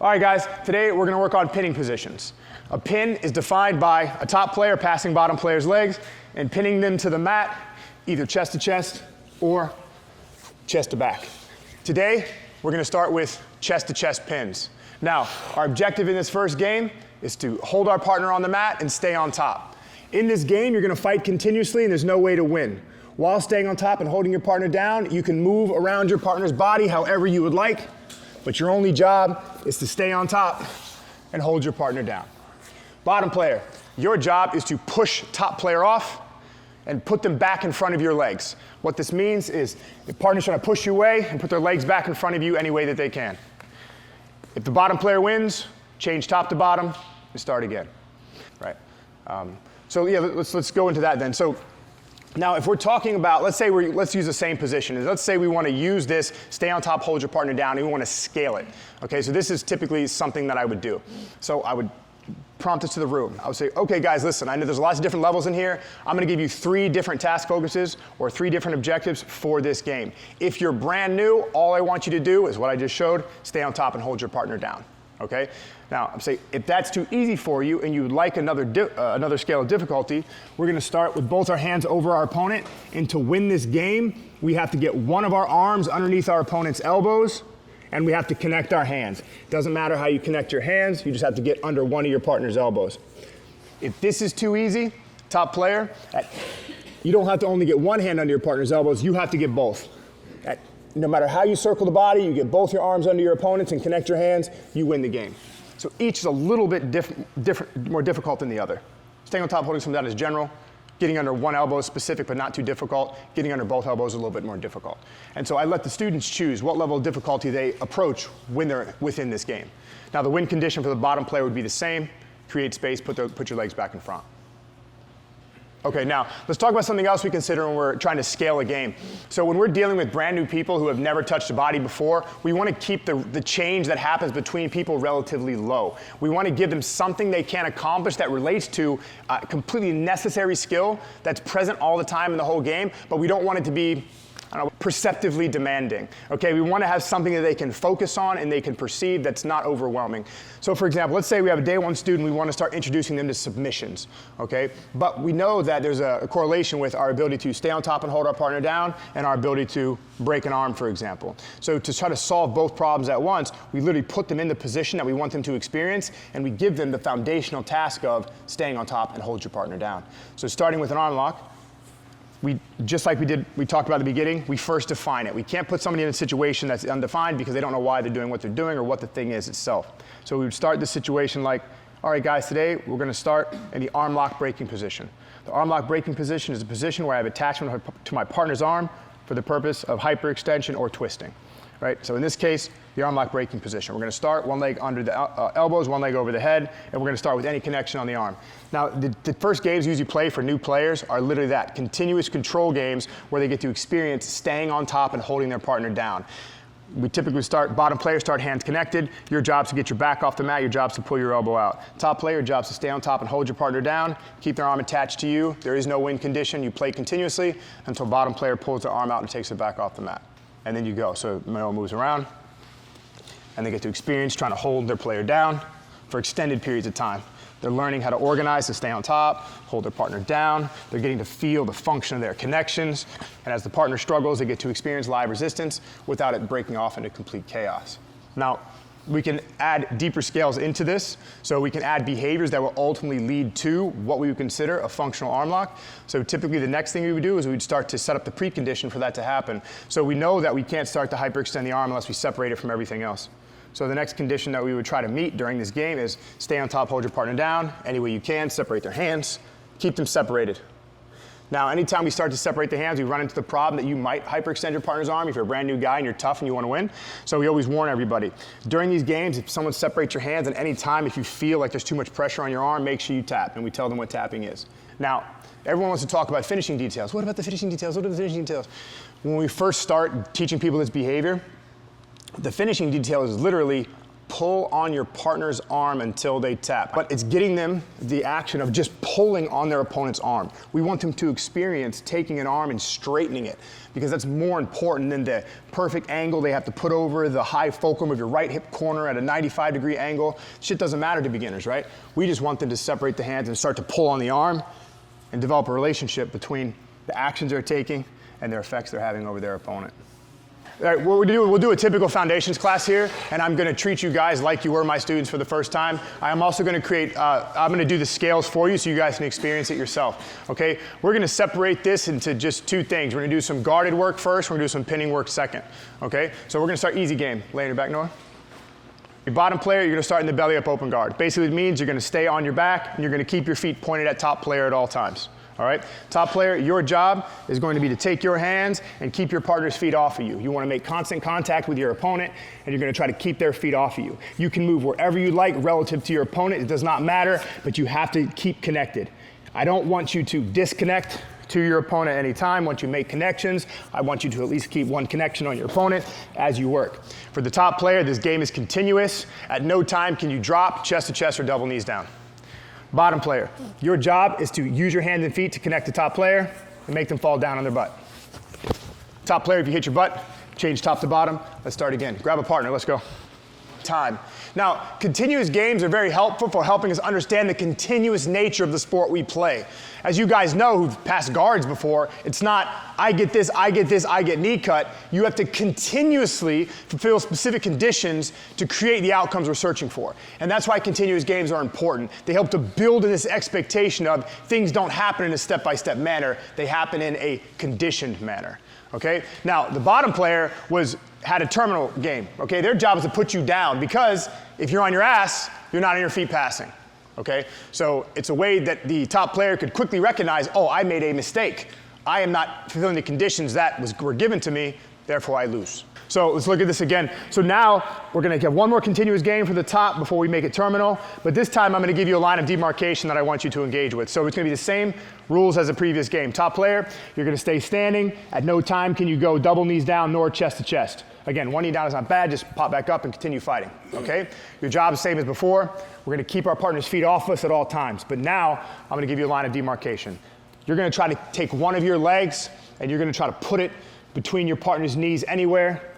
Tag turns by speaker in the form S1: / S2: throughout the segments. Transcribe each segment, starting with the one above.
S1: All right, guys, today we're gonna work on pinning positions. A pin is defined by a top player passing bottom player's legs and pinning them to the mat, either chest to chest or chest to back. Today, we're gonna start with chest to chest pins. Now, our objective in this first game is to hold our partner on the mat and stay on top. In this game, you're gonna fight continuously and there's no way to win. While staying on top and holding your partner down, you can move around your partner's body however you would like, but your only job is to stay on top and hold your partner down. Bottom player, your job is to push top player off and put them back in front of your legs. What this means is the partner's trying to push you away and put their legs back in front of you any way that they can. If the bottom player wins, change top to bottom and start again, right? So yeah, let's go into that then. So now if we're talking about, let's use the same position. Let's say we want to use this, stay on top, hold your partner down, and we want to scale it. Okay, so this is typically something that I would do. So I would prompt this to the room. I would say, okay guys, listen, I know there's lots of different levels in here. I'm gonna give you 3 different task focuses or 3 different objectives for this game. If you're brand new, all I want you to do is what I just showed, stay on top and hold your partner down, okay? Now, I'm saying if that's too easy for you and you would like another scale of difficulty, we're gonna start with both our hands over our opponent, and to win this game, we have to get one of our arms underneath our opponent's elbows, and we have to connect our hands. Doesn't matter how you connect your hands, you just have to get under one of your partner's elbows. If this is too easy, top player, you don't have to only get one hand under your partner's elbows, you have to get both. No matter how you circle the body, you get both your arms under your opponents and connect your hands, you win the game. So each is a little bit more difficult than the other. Staying on top, holding someone down is general. Getting under one elbow is specific but not too difficult. Getting under both elbows is a little bit more difficult. And so I let the students choose what level of difficulty they approach when they're within this game. Now the win condition for the bottom player would be the same. Create space, put your legs back in front. Okay, now let's talk about something else we consider when we're trying to scale a game. So when we're dealing with brand new people who have never touched a body before, we want to keep the change that happens between people relatively low. We want to give them something they can accomplish that relates to a completely necessary skill that's present all the time in the whole game, but we don't want it to be, I don't know, perceptively demanding. Okay, we want to have something that they can focus on and they can perceive that's not overwhelming. So for example, let's say we have a day 1 student, we want to start introducing them to submissions, okay? But we know that there's a correlation with our ability to stay on top and hold our partner down and our ability to break an arm, for example. So to try to solve both problems at once, we literally put them in the position that we want them to experience, and we give them the foundational task of staying on top and hold your partner down. So starting with an arm lock, just like we talked about at the beginning, we first define it. We can't put somebody in a situation that's undefined because they don't know why they're doing what they're doing or what the thing is itself. So we would start the situation like, all right guys, today we're gonna start in the arm lock breaking position. The arm lock breaking position is a position where I have attachment to my partner's arm for the purpose of hyperextension or twisting, right? So in this case, the arm lock breaking position. We're gonna start one leg under the elbows, one leg over the head, and we're gonna start with any connection on the arm. Now, the first games we usually play for new players are literally that, continuous control games where they get to experience staying on top and holding their partner down. We typically start, bottom player, start hands connected. Your job's to get your back off the mat, your job's to pull your elbow out. Top player, your job's to stay on top and hold your partner down, keep their arm attached to you. There is no win condition, you play continuously until bottom player pulls their arm out and takes it back off the mat. And then you go, so Mano moves around, and they get to experience trying to hold their player down for extended periods of time. They're learning how to organize to stay on top, hold their partner down. They're getting to feel the function of their connections. And as the partner struggles, they get to experience live resistance without it breaking off into complete chaos. Now, we can add deeper scales into this. So we can add behaviors that will ultimately lead to what we would consider a functional arm lock. So typically the next thing we would do is we'd start to set up the precondition for that to happen. So we know that we can't start to hyperextend the arm unless we separate it from everything else. So the next condition that we would try to meet during this game is stay on top, hold your partner down, any way you can, separate their hands, keep them separated. Now, anytime we start to separate the hands, we run into the problem that you might hyperextend your partner's arm if you're a brand new guy and you're tough and you want to win. So we always warn everybody. During these games, if someone separates your hands at any time, if you feel like there's too much pressure on your arm, make sure you tap, and we tell them what tapping is. Now, everyone wants to talk about finishing details. What about the finishing details? What are the finishing details? When we first start teaching people this behavior, the finishing detail is literally pull on your partner's arm until they tap. But it's getting them the action of just pulling on their opponent's arm. We want them to experience taking an arm and straightening it, because that's more important than the perfect angle they have to put over the high fulcrum of your right hip corner at a 95-degree angle. Shit doesn't matter to beginners, right? We just want them to separate the hands and start to pull on the arm and develop a relationship between the actions they're taking and their effects they're having over their opponent. All right, what we'll do a typical foundations class here, and I'm gonna treat you guys like you were my students for the first time. I'm also gonna I'm gonna do the scales for you so you guys can experience it yourself, okay? We're gonna separate this into just two things. We're gonna do some guarded work first, we're gonna do some pinning work second, okay? So we're gonna start easy game. Lay on your back, Noah. Your bottom player, you're gonna start in the belly up open guard. Basically it means you're gonna stay on your back and you're gonna keep your feet pointed at top player at all times. All right, top player, your job is going to be to take your hands and keep your partner's feet off of you. You want to make constant contact with your opponent, and you're going to try to keep their feet off of you. You can move wherever you like relative to your opponent. It does not matter, but you have to keep connected. I don't want you to disconnect to your opponent at any time. Once you make connections, I want you to at least keep one connection on your opponent as you work. For the top player, this game is continuous. At no time can you drop chest to chest or double knees down. Bottom player, your job is to use your hands and feet to connect the top player and make them fall down on their butt. Top player, if you hit your butt, change top to bottom. Let's start again. Grab a partner, let's go. Time. Now, continuous games are very helpful for helping us understand the continuous nature of the sport we play. As you guys know who've passed guards before, it's not, I get this, I get this, I get knee cut. You have to continuously fulfill specific conditions to create the outcomes we're searching for. And that's why continuous games are important. They help to build in this expectation of things don't happen in a step-by-step manner, they happen in a conditioned manner. Okay? Now, the bottom player had a terminal game. Okay? Their job is to put you down, because if you're on your ass, you're not on your feet passing. Okay? So it's a way that the top player could quickly recognize, oh, I made a mistake. I am not fulfilling the conditions that were given to me, therefore I lose. So let's look at this again. So now we're going to get one more continuous game for the top before we make it terminal. But this time I'm going to give you a line of demarcation that I want you to engage with. So it's going to be the same rules as the previous game. Top player, you're going to stay standing. At no time can you go double knees down nor chest to chest. Again, one knee down is not bad. Just pop back up and continue fighting. Okay? Your job is the same as before. We're going to keep our partner's feet off us at all times. But now I'm going to give you a line of demarcation. You're going to try to take one of your legs and you're going to try to put it between your partner's knees anywhere,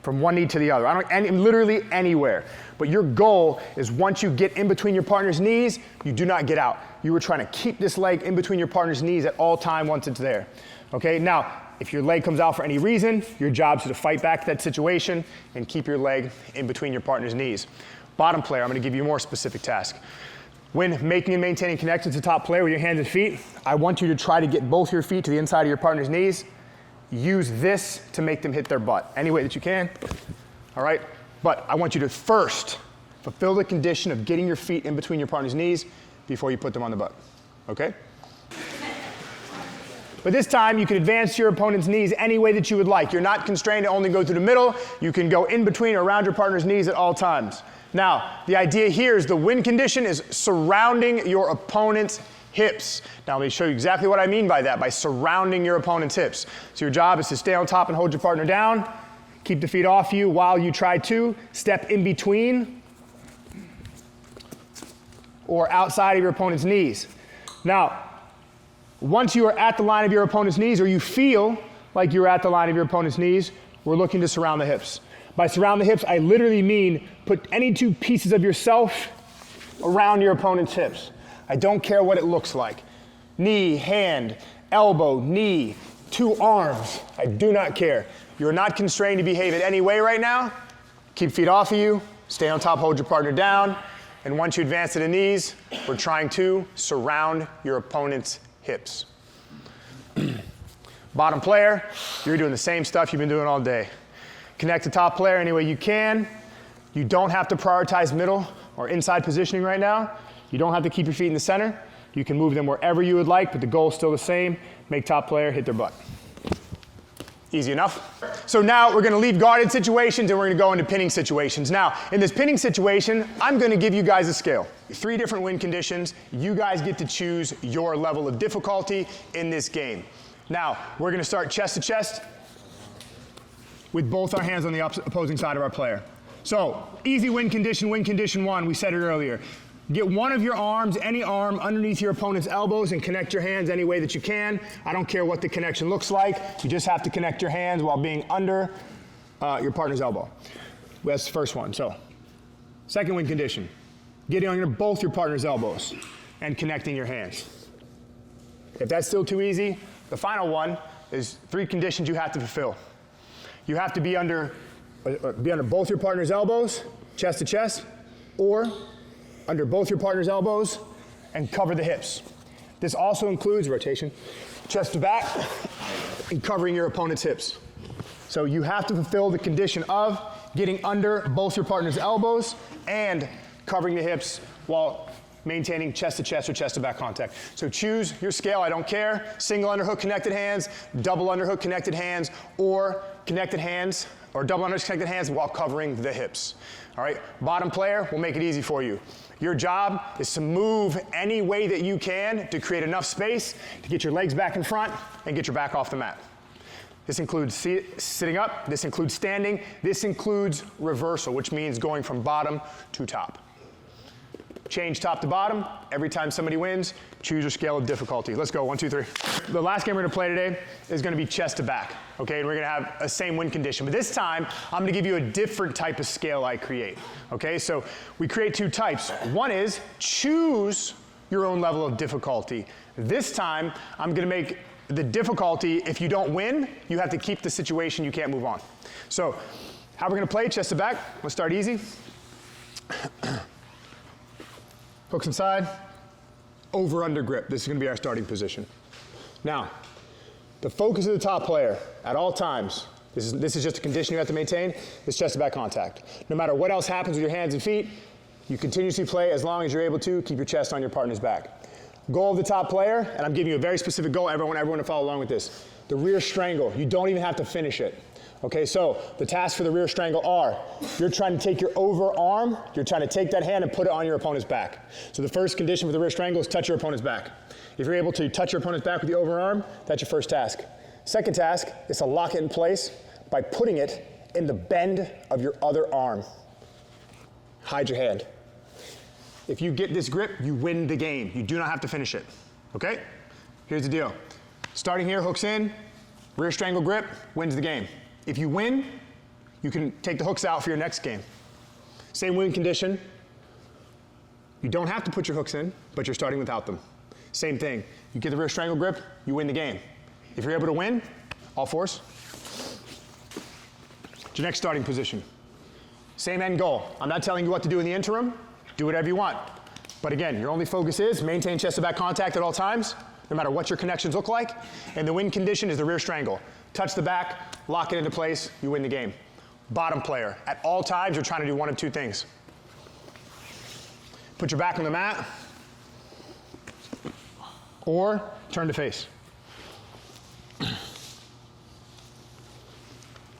S1: from one knee to the other. Literally anywhere. But your goal is once you get in between your partner's knees, you do not get out. You were trying to keep this leg in between your partner's knees at all time once it's there. Okay, now, if your leg comes out for any reason, your job is to fight back that situation and keep your leg in between your partner's knees. Bottom player, I'm gonna give you a more specific task. When making and maintaining connections to top player with your hands and feet, I want you to try to get both your feet to the inside of your partner's knees. Use this to make them hit their butt any way that you can, all right? But I want you to first fulfill the condition of getting your feet in between your partner's knees before you put them on the butt, okay? But this time you can advance your opponent's knees any way that you would like. You're not constrained to only go through the middle. You can go in between or around your partner's knees at all times. Now, the idea here is the win condition is surrounding your opponent's hips. Now let me show you exactly what I mean by that, by surrounding your opponent's hips. So your job is to stay on top and hold your partner down, keep the feet off you while you try to step in between or outside of your opponent's knees. Now, once you are at the line of your opponent's knees, or you feel like you're at the line of your opponent's knees, we're looking to surround the hips. By surround the hips, I literally mean put any two pieces of yourself around your opponent's hips. I don't care what it looks like. Knee, hand, elbow, knee, two arms. I do not care. You're not constrained to behave in any way right now. Keep feet off of you. Stay on top, hold your partner down. And once you advance to the knees, we're trying to surround your opponent's hips. Bottom player, you're doing the same stuff you've been doing all day. Connect the top player any way you can. You don't have to prioritize middle or inside positioning right now. You don't have to keep your feet in the center. You can move them wherever you would like, but the goal is still the same. Make top player hit their butt. Easy enough. So now we're going to leave guarded situations and we're going to go into pinning situations. Now, in this pinning situation, I'm going to give you guys a scale. 3 different win conditions. You guys get to choose your level of difficulty in this game. Now, we're going to start chest to chest with both our hands on the opposing side of our player. So, easy win condition 1, we said it earlier. Get one of your arms, any arm, underneath your opponent's elbows and connect your hands any way that you can. I don't care what the connection looks like. You just have to connect your hands while being under your partner's elbow. That's the first one. So, second win condition. Getting under both your partner's elbows and connecting your hands. If that's still too easy, the final one is 3 conditions you have to fulfill. You have to be under both your partner's elbows, chest to chest, or under both your partner's elbows and cover the hips. This also includes rotation, chest to back, and covering your opponent's hips. So you have to fulfill the condition of getting under both your partner's elbows and covering the hips while maintaining chest to chest or chest to back contact. So choose your scale, I don't care. Single underhook connected hands, double underhook connected hands, or connected hands, or double underhook connected hands while covering the hips. All right, bottom player will make it easy for you. Your job is to move any way that you can to create enough space to get your legs back in front and get your back off the mat. This includes sitting up, this includes standing, this includes reversal, which means going from bottom to top. Change top to bottom. Every time somebody wins, choose your scale of difficulty. Let's go, 1, 2, 3. The last game we're gonna play today is gonna be chest to back, okay? And we're gonna have a same win condition. But this time, I'm gonna give you a different type of scale I create, okay? So we create 2 types. One is choose your own level of difficulty. This time, I'm gonna make the difficulty, if you don't win, you have to keep the situation, you can't move on. So, how we're gonna play chest to back, let's start easy. Hooks inside, over under grip. This is gonna be our starting position. Now, the focus of the top player at all times, this is just a condition you have to maintain, is chest to back contact. No matter what else happens with your hands and feet, you continuously play as long as you're able to, keep your chest on your partner's back. Goal of the top player, and I'm giving you a very specific goal, everyone to follow along with this. The rear strangle, you don't even have to finish it. Okay, so the tasks for the rear strangle are, you're trying to take your overarm, you're trying to take that hand and put it on your opponent's back. So the first condition for the rear strangle is touch your opponent's back. If you're able to touch your opponent's back with the overarm, that's your first task. Second task is to lock it in place by putting it in the bend of your other arm. Hide your hand. If you get this grip, you win the game. You do not have to finish it, okay? Here's the deal. Starting here, hooks in, rear strangle grip, wins the game. If you win, you can take the hooks out for your next game. Same win condition. You don't have to put your hooks in, but you're starting without them. Same thing. You get the rear strangle grip, you win the game. If you're able to win, all fours. It's your next starting position. Same end goal. I'm not telling you what to do in the interim. Do whatever you want. But again, your only focus is maintain chest to back contact at all times, no matter what your connections look like. And the win condition is the rear strangle. Touch the back, lock it into place, you win the game. Bottom player, at all times, you're trying to do one of 2 things. Put your back on the mat, or turn to face.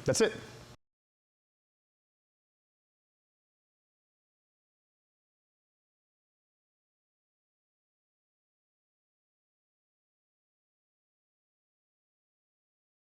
S1: That's it.